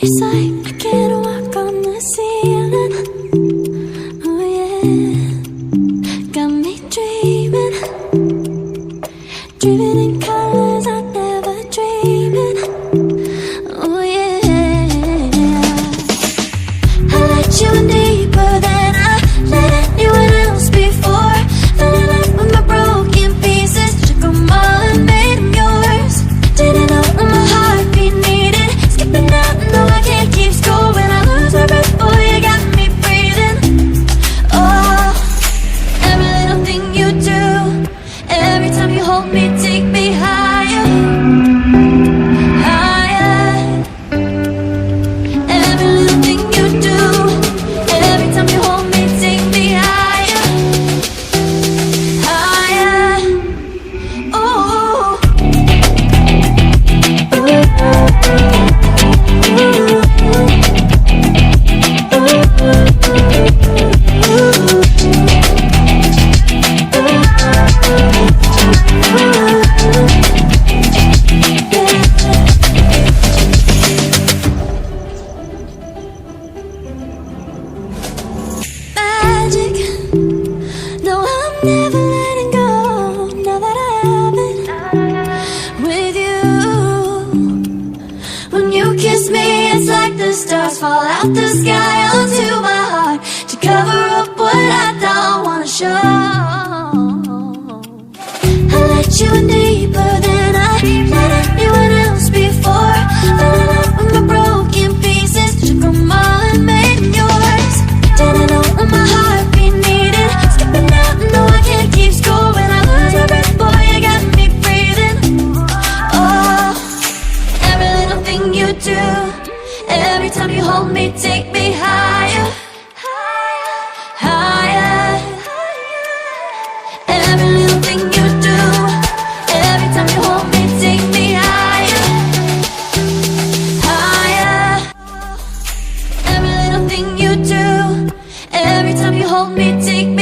It's like I can't walk on the ceiling. Oh yeah, got me dreaming, dreaming in colors I never dreamed in. Oh yeah, I let you in deeper than I let anyone else before. Fell in love with my broken pieces, took them all and made them yours. Didn't know what my heartbeat needed, skipping out, no I can't keep score. When I lose my breath, boy, you got me breathing. Oh, every little thing you do, every time you hold me, take me higher, higher. Every little thing you do, every time you hold me, take me higher, higher. Oh, magic. No, I'm never letting go. Now that I have it with you. When you kiss me, it's like the stars fall out the sky onto my heart to cover up what I don't wanna show. I let you in deeper than I let anyone else before. Fell in love with my broken pieces, took them all and made them yours. Didn't know what my heartbeat needed, skipping out, no I can't keep score. When I lose my breath, boy, you got me breathing. Oh, every little thing you do, every time you hold me, take me higher, higher. Every little thing you do, every time you hold me, take me higher, higher. Every little thing you do, every time you hold me, take me